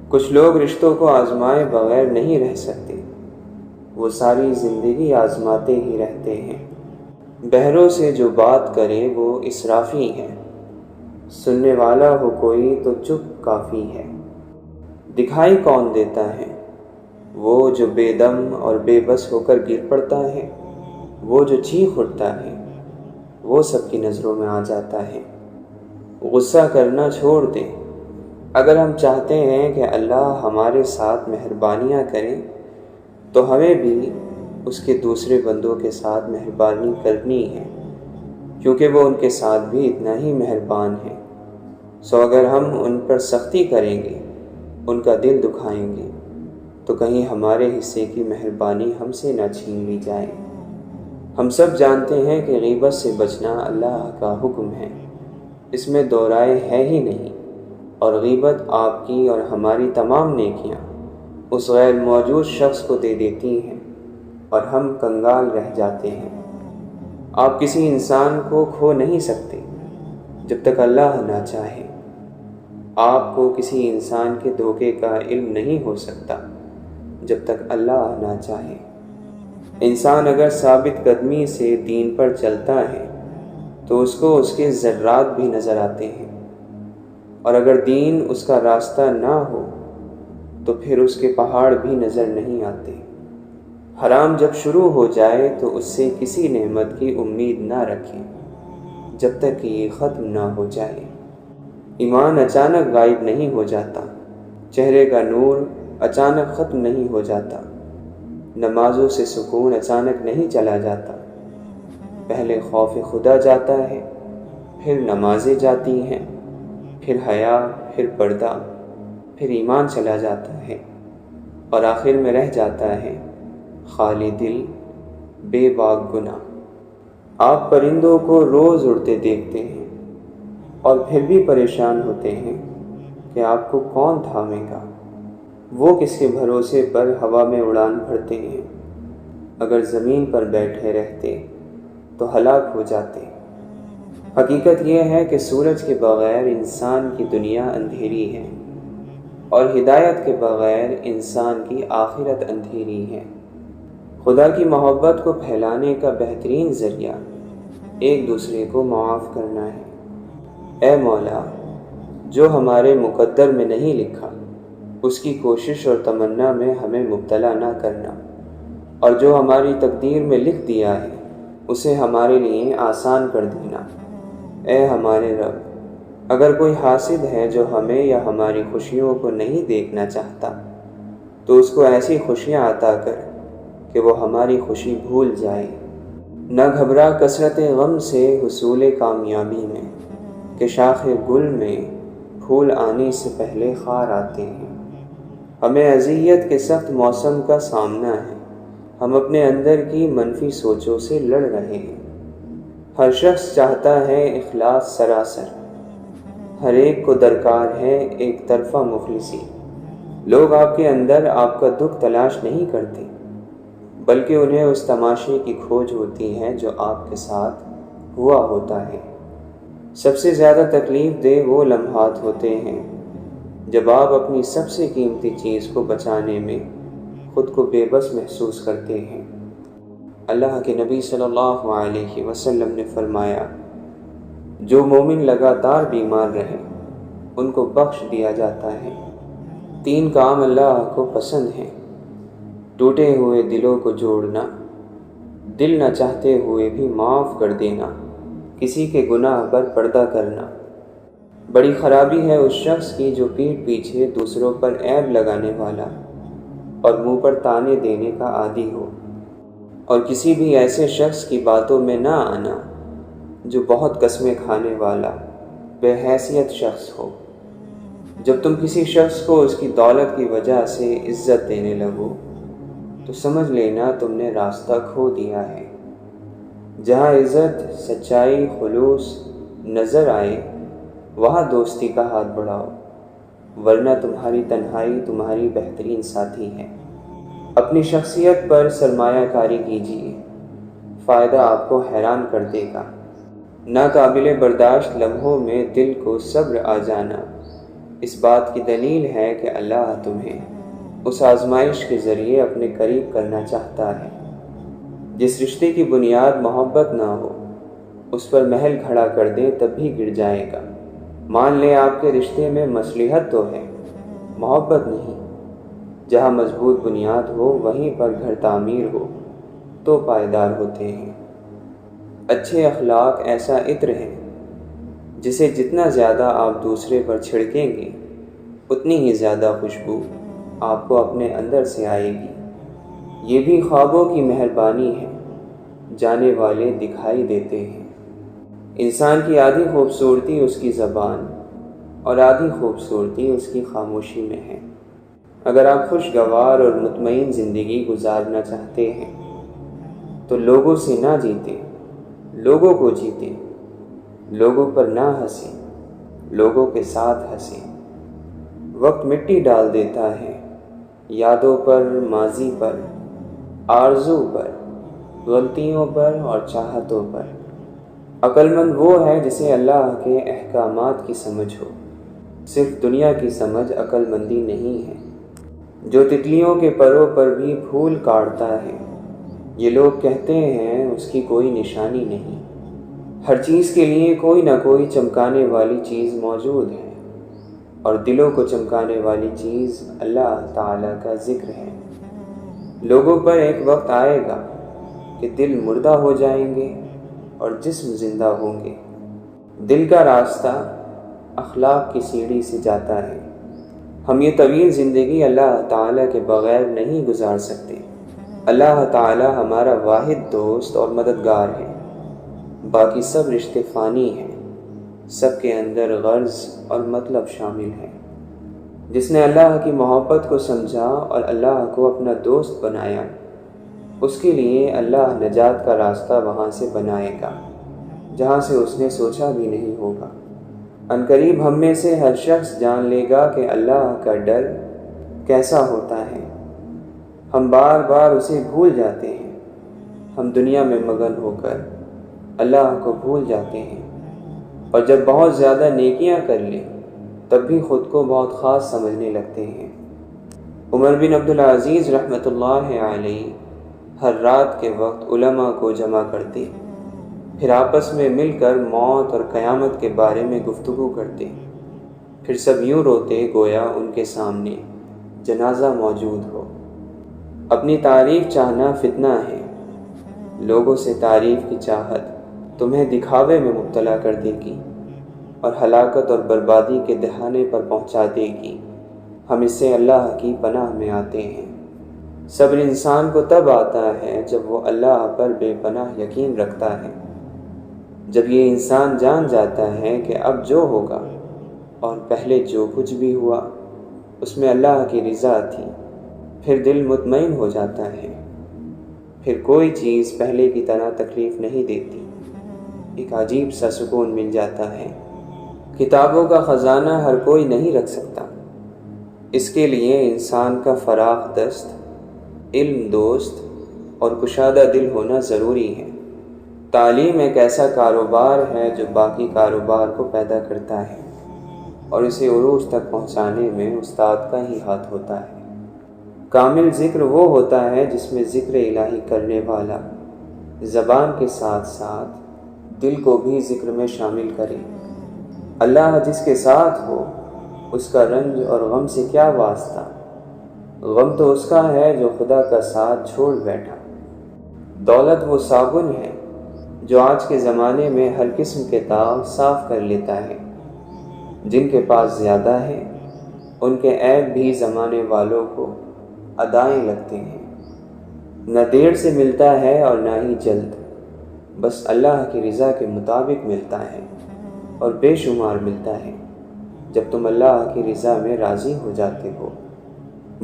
کچھ لوگ رشتوں کو آزمائے بغیر نہیں رہ سکتے، وہ ساری زندگی آزماتے ہی رہتے ہیں۔ بہروں سے جو بات کرے وہ اسرافی ہے، سننے والا ہو کوئی تو چپ کافی ہے۔ دکھائی کون دیتا ہے؟ وہ جو بے دم اور بے بس ہو کر گر پڑتا ہے، وہ جو چیخ اٹھتا ہے، وہ سب کی نظروں میں آ جاتا ہے۔ غصہ کرنا چھوڑ دیں۔ اگر ہم چاہتے ہیں کہ اللہ ہمارے ساتھ مہربانیاں کرے تو ہمیں بھی اس کے دوسرے بندوں کے ساتھ مہربانی کرنی ہے، کیونکہ وہ ان کے ساتھ بھی اتنا ہی مہربان ہے۔ سو اگر ہم ان پر سختی کریں گے، ان کا دل دکھائیں گے، تو کہیں ہمارے حصے کی مہربانی ہم سے نہ چھین لی جائے۔ ہم سب جانتے ہیں کہ غیبت سے بچنا اللہ کا حکم ہے، اس میں دو رائے ہے ہی نہیں، اور غیبت آپ کی اور ہماری تمام نیکیاں اس غیر موجود شخص کو دے دیتی ہیں اور ہم کنگال رہ جاتے ہیں۔ آپ کسی انسان کو کھو نہیں سکتے جب تک اللہ نہ چاہے۔ آپ کو کسی انسان کے دھوکے کا علم نہیں ہو سکتا جب تک اللہ نہ چاہے۔ انسان اگر ثابت قدمی سے دین پر چلتا ہے تو اس کو اس کے ذرات بھی نظر آتے ہیں، اور اگر دین اس کا راستہ نہ ہو تو پھر اس کے پہاڑ بھی نظر نہیں آتے۔ حرام جب شروع ہو جائے تو اس سے کسی نعمت کی امید نہ رکھیں جب تک کہ یہ ختم نہ ہو جائے۔ ایمان اچانک غائب نہیں ہو جاتا، چہرے کا نور اچانک ختم نہیں ہو جاتا، نمازوں سے سکون اچانک نہیں چلا جاتا۔ پہلے خوف خدا جاتا ہے، پھر نمازیں جاتی ہیں، پھر حیا، پھر پردہ، پھر ایمان چلا جاتا ہے، اور آخر میں رہ جاتا ہے خالی دل، بے باک گناہ۔ آپ پرندوں کو روز اڑتے دیکھتے ہیں اور پھر بھی پریشان ہوتے ہیں کہ آپ کو کون تھامے گا؟ وہ کس کے بھروسے پر ہوا میں اڑان بھرتے ہیں؟ اگر زمین پر بیٹھے رہتے تو ہلاک ہو جاتے۔ حقیقت یہ ہے کہ سورج کے بغیر انسان کی دنیا اندھیری ہے، اور ہدایت کے بغیر انسان کی آخرت اندھیری ہے۔ خدا کی محبت کو پھیلانے کا بہترین ذریعہ ایک دوسرے کو معاف کرنا ہے۔ اے مولا، جو ہمارے مقدر میں نہیں لکھا اس کی کوشش اور تمنا میں ہمیں مبتلا نہ کرنا، اور جو ہماری تقدیر میں لکھ دیا ہے اسے ہمارے لیے آسان کر دینا۔ اے ہمارے رب، اگر کوئی حاسد ہے جو ہمیں یا ہماری خوشیوں کو نہیں دیکھنا چاہتا تو اس کو ایسی خوشیاں عطا کر کہ وہ ہماری خوشی بھول جائے۔ نہ گھبرا کثرت غم سے حصول کامیابی میں، کہ شاخ گل میں پھول آنے سے پہلے خار آتے ہیں۔ ہمیں اذیت کے سخت موسم کا سامنا ہے، ہم اپنے اندر کی منفی سوچوں سے لڑ رہے ہیں۔ ہر شخص چاہتا ہے اخلاص سراسر، ہر ایک کو درکار ہے ایک طرفہ مخلصی۔ لوگ آپ کے اندر آپ کا دکھ تلاش نہیں کرتے، بلکہ انہیں اس تماشے کی کھوج ہوتی ہے جو آپ کے ساتھ ہوا ہوتا ہے۔ سب سے زیادہ تکلیف دہ وہ لمحات ہوتے ہیں جب آپ اپنی سب سے قیمتی چیز کو بچانے میں خود کو بے بس محسوس کرتے ہیں۔ اللہ کے نبی صلی اللہ علیہ وسلم نے فرمایا، جو مومن لگاتار بیمار رہے ان کو بخش دیا جاتا ہے۔ 3 کام اللہ کو پسند ہیں: ٹوٹے ہوئے دلوں کو جوڑنا، دل نہ چاہتے ہوئے بھی معاف کر دینا، کسی کے گناہ پر پردہ کرنا۔ بڑی خرابی ہے اس شخص کی جو پیٹھ پیچھے دوسروں پر عیب لگانے والا اور منہ پر تانے دینے کا عادی ہو، اور کسی بھی ایسے شخص کی باتوں میں نہ آنا جو بہت قسمیں کھانے والا بے حیثیت شخص ہو۔ جب تم کسی شخص کو اس کی دولت کی وجہ سے عزت دینے لگو تو سمجھ لینا تم نے راستہ کھو دیا ہے۔ جہاں عزت، سچائی، خلوص نظر آئے وہاں دوستی کا ہاتھ بڑھاؤ، ورنہ تمہاری تنہائی تمہاری بہترین ساتھی ہے۔ اپنی شخصیت پر سرمایہ کاری کیجیے، فائدہ آپ کو حیران کر دے گا۔ ناقابل برداشت لمحوں میں دل کو صبر آ جانا اس بات کی دلیل ہے کہ اللہ تمہیں اس آزمائش کے ذریعے اپنے قریب کرنا چاہتا ہے۔ جس رشتے کی بنیاد محبت نہ ہو اس پر محل کھڑا کر دیں تب بھی گر جائے گا۔ مان لیں آپ کے رشتے میں مصلحت تو ہے، محبت نہیں۔ جہاں مضبوط بنیاد ہو وہیں پر گھر تعمیر ہو تو پائیدار ہوتے ہیں۔ اچھے اخلاق ایسا عطر ہے جسے جتنا زیادہ آپ دوسرے پر چھڑکیں گے اتنی ہی زیادہ خوشبو آپ کو اپنے اندر سے آئے گی۔ یہ بھی خوابوں کی مہربانی ہے، جانے والے دکھائی دیتے ہیں۔ انسان کی آدھی خوبصورتی اس کی زبان اور آدھی خوبصورتی اس کی خاموشی میں ہے۔ اگر آپ خوشگوار اور مطمئن زندگی گزارنا چاہتے ہیں تو لوگوں سے نہ جیتیں، لوگوں کو جیتیں۔ لوگوں پر نہ ہنسیں، لوگوں کے ساتھ ہنسیں۔ وقت مٹی ڈال دیتا ہے یادوں پر، ماضی پر، آرزو پر، غلطیوں پر اور چاہتوں پر۔ عقل مند وہ ہے جسے اللہ کے احکامات کی سمجھ ہو۔ صرف دنیا کی سمجھ عقل مندی نہیں ہے۔ جو تتلیوں کے پروں پر بھی پھول کاٹتا ہے، یہ لوگ کہتے ہیں اس کی کوئی نشانی نہیں۔ ہر چیز کے لیے کوئی نہ کوئی چمکانے والی چیز موجود ہے، اور دلوں کو چمکانے والی چیز اللہ تعالیٰ کا ذکر ہے۔ لوگوں پر ایک وقت آئے گا کہ دل مردہ ہو جائیں گے اور جسم زندہ ہوں گے۔ دل کا راستہ اخلاق کی سیڑھی سے جاتا ہے۔ ہم یہ طویل زندگی اللہ تعالیٰ کے بغیر نہیں گزار سکتے۔ اللہ تعالیٰ ہمارا واحد دوست اور مددگار ہے۔ باقی سب رشتے فانی ہیں، سب کے اندر غرض اور مطلب شامل ہے۔ جس نے اللہ کی محبت کو سمجھا اور اللہ کو اپنا دوست بنایا، اس کے لیے اللہ نجات کا راستہ وہاں سے بنائے گا جہاں سے اس نے سوچا بھی نہیں ہوگا۔ عنقریب ہم میں سے ہر شخص جان لے گا کہ اللہ کا ڈر کیسا ہوتا ہے۔ ہم بار بار اسے بھول جاتے ہیں۔ ہم دنیا میں مگن ہو کر اللہ کو بھول جاتے ہیں، اور جب بہت زیادہ نیکیاں کر لیں تب بھی خود کو بہت خاص سمجھنے لگتے ہیں۔ عمر بن عبدالعزیز رحمۃ اللہ علیہ ہر رات کے وقت علماء کو جمع کرتے، پھر آپس میں مل کر موت اور قیامت کے بارے میں گفتگو کرتے، پھر سب یوں روتے گویا ان کے سامنے جنازہ موجود ہو۔ اپنی تعریف چاہنا فتنہ ہے۔ لوگوں سے تعریف کی چاہت تمہیں دکھاوے میں مبتلا کر دے گی اور ہلاکت اور بربادی کے دہانے پر پہنچا دے گی۔ ہم اس سے اللہ کی پناہ میں آتے ہیں۔ صبر انسان کو تب آتا ہے جب وہ اللہ پر بے پناہ یقین رکھتا ہے۔ جب یہ انسان جان جاتا ہے کہ اب جو ہوگا اور پہلے جو کچھ بھی ہوا اس میں اللہ کی رضا تھی، پھر دل مطمئن ہو جاتا ہے۔ پھر کوئی چیز پہلے کی طرح تکلیف نہیں دیتی، ایک عجیب سا سکون مل جاتا ہے۔ کتابوں کا خزانہ ہر کوئی نہیں رکھ سکتا، اس کے لیے انسان کا فراخ دست، علم دوست اور کشادہ دل ہونا ضروری ہے۔ تعلیم ایک ایسا کاروبار ہے جو باقی کاروبار کو پیدا کرتا ہے، اور اسے عروج تک پہنچانے میں استاد کا ہی ہاتھ ہوتا ہے۔ کامل ذکر وہ ہوتا ہے جس میں ذکر الہی کرنے والا زبان کے ساتھ ساتھ دل کو بھی ذکر میں شامل کرے۔ اللہ جس کے ساتھ ہو اس کا رنج اور غم سے کیا واسطہ؟ غم تو اس کا ہے جو خدا کا ساتھ چھوڑ بیٹھا۔ دولت وہ صابن ہے جو آج کے زمانے میں ہر قسم کے داغ صاف کر لیتا ہے۔ جن کے پاس زیادہ ہے ان کے عیب بھی زمانے والوں کو ادائیں لگتے ہیں۔ نہ دیر سے ملتا ہے اور نہ ہی جلد، بس اللہ کی رضا کے مطابق ملتا ہے، اور بے شمار ملتا ہے جب تم اللہ کی رضا میں راضی ہو جاتے ہو۔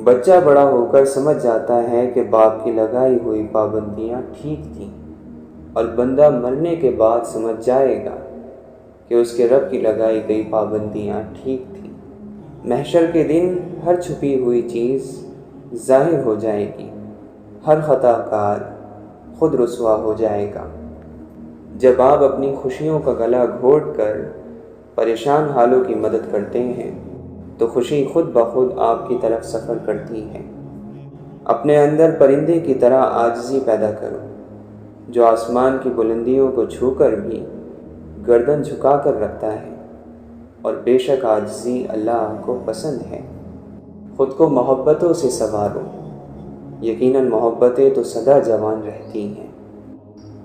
بچہ بڑا ہو کر سمجھ جاتا ہے کہ باپ کی لگائی ہوئی پابندیاں ٹھیک تھیں، اور بندہ مرنے کے بعد سمجھ جائے گا کہ اس کے رب کی لگائی گئی پابندیاں ٹھیک تھیں۔ محشر کے دن ہر چھپی ہوئی چیز ظاہر ہو جائے گی، ہر خطا کار خود رسوا ہو جائے گا۔ جب آپ اپنی خوشیوں کا گلا گھونٹ کر پریشان حالوں کی مدد کرتے ہیں تو خوشی خود بخود آپ کی طرف سفر کرتی ہے۔ اپنے اندر پرندے کی طرح عاجزی پیدا کرو، جو آسمان کی بلندیوں کو چھو کر بھی گردن جھکا کر رکھتا ہے، اور بے شک عاجزی اللہ کو پسند ہے۔ خود کو محبتوں سے سنوارو، یقیناً محبتیں تو سدا جوان رہتی ہیں۔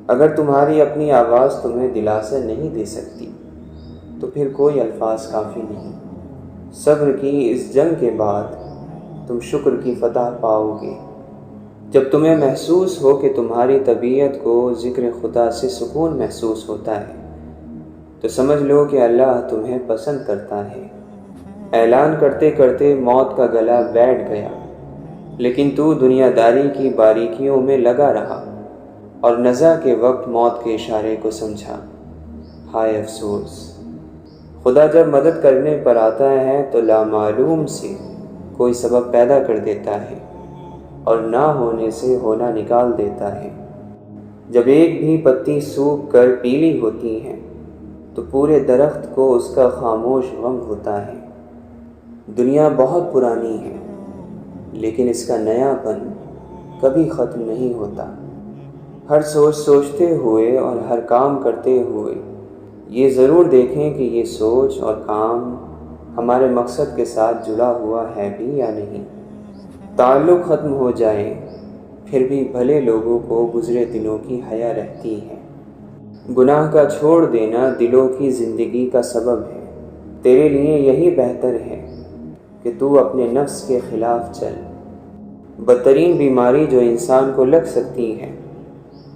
اگر تمہاری اپنی آواز تمہیں دلاسا نہیں دے سکتی تو پھر کوئی الفاظ کافی نہیں۔ صبر کی اس جنگ کے بعد تم شکر کی فتح پاؤ گے۔ جب تمہیں محسوس ہو کہ تمہاری طبیعت کو ذکر خدا سے سکون محسوس ہوتا ہے تو سمجھ لو کہ اللہ تمہیں پسند کرتا ہے۔ اعلان کرتے کرتے موت کا گلا بیٹھ گیا، لیکن تو دنیا داری کی باریکیوں میں لگا رہا اور نزع کے وقت موت کے اشارے کو سمجھا۔ ہائے افسوس! خدا جب مدد کرنے پر آتا ہے تو لامعلوم سے کوئی سبب پیدا کر دیتا ہے اور نہ ہونے سے ہونا نکال دیتا ہے۔ جب ایک بھی پتی سوکھ کر پیلی ہوتی ہے تو پورے درخت کو اس کا خاموش غم ہوتا ہے۔ دنیا بہت پرانی ہے، لیکن اس کا نیا پن کبھی ختم نہیں ہوتا۔ ہر سوچتے ہوئے اور ہر کام کرتے ہوئے یہ ضرور دیکھیں کہ یہ سوچ اور کام ہمارے مقصد کے ساتھ جڑا ہوا ہے بھی یا نہیں۔ تعلق ختم ہو جائے پھر بھی بھلے لوگوں کو گزرے دنوں کی حیا رہتی ہے۔ گناہ کا چھوڑ دینا دلوں کی زندگی کا سبب ہے۔ تیرے لیے یہی بہتر ہے کہ تو اپنے نفس کے خلاف چل۔ بدترین بیماری جو انسان کو لگ سکتی ہے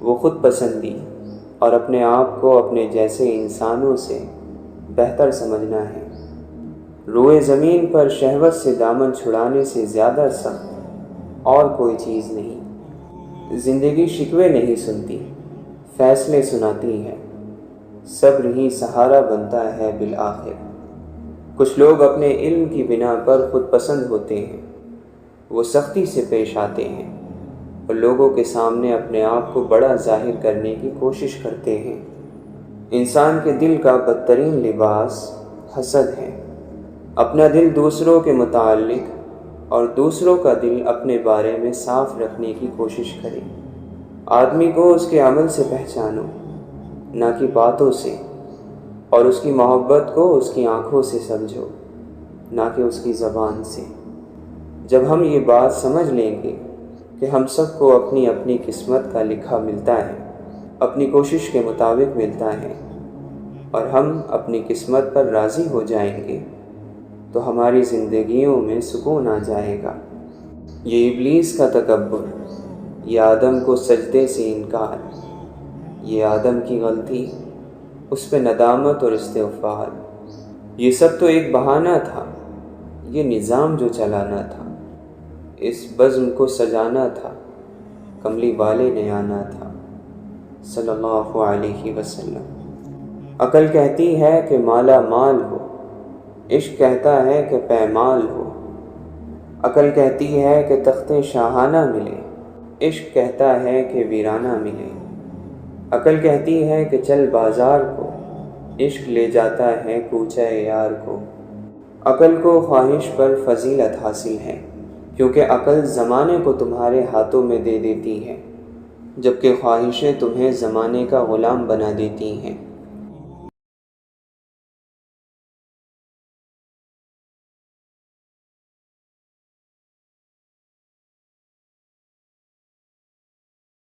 وہ خود پسندی اور اپنے آپ کو اپنے جیسے انسانوں سے بہتر سمجھنا ہے۔ روئے زمین پر شہوت سے دامن چھڑانے سے زیادہ سخت اور کوئی چیز نہیں۔ زندگی شکوے نہیں سنتی، فیصلے سناتی ہے۔ صبر ہی سہارا بنتا ہے بالآخر۔ کچھ لوگ اپنے علم کی بنا پر خود پسند ہوتے ہیں، وہ سختی سے پیش آتے ہیں اور لوگوں کے سامنے اپنے آپ کو بڑا ظاہر کرنے کی کوشش کرتے ہیں۔ انسان کے دل کا بدترین لباس حسد ہے۔ اپنا دل دوسروں کے متعلق اور دوسروں کا دل اپنے بارے میں صاف رکھنے کی کوشش کرے۔ آدمی کو اس کے عمل سے پہچانو، نہ کہ باتوں سے، اور اس کی محبت کو اس کی آنکھوں سے سمجھو، نہ کہ اس کی زبان سے۔ جب ہم یہ بات سمجھ لیں گے کہ ہم سب کو اپنی اپنی قسمت کا لکھا ملتا ہے، اپنی کوشش کے مطابق ملتا ہے، اور ہم اپنی قسمت پر راضی ہو جائیں گے تو ہماری زندگیوں میں سکون آ جائے گا۔ یہ ابلیس کا تکبر، یہ آدم کو سجدے سے انکار، یہ آدم کی غلطی، اس پہ ندامت اور استغفار، یہ سب تو ایک بہانہ تھا۔ یہ نظام جو چلانا تھا، اس بزم کو سجانا تھا، کملی والے نے آنا تھا، صلی اللہ علیہ وسلم۔ عقل کہتی ہے کہ مالا مال ہو، عشق کہتا ہے کہ پیمال ہو۔ عقل کہتی ہے کہ تخت شاہانہ ملے، عشق کہتا ہے کہ ویرانہ ملے۔ عقل کہتی ہے کہ چل بازار کو، عشق لے جاتا ہے کوچہ یار کو۔ عقل کو خواہش پر فضیلت حاصل ہے، کیونکہ عقل زمانے کو تمہارے ہاتھوں میں دے دیتی ہے، جبکہ خواہشیں تمہیں زمانے کا غلام بنا دیتی ہیں۔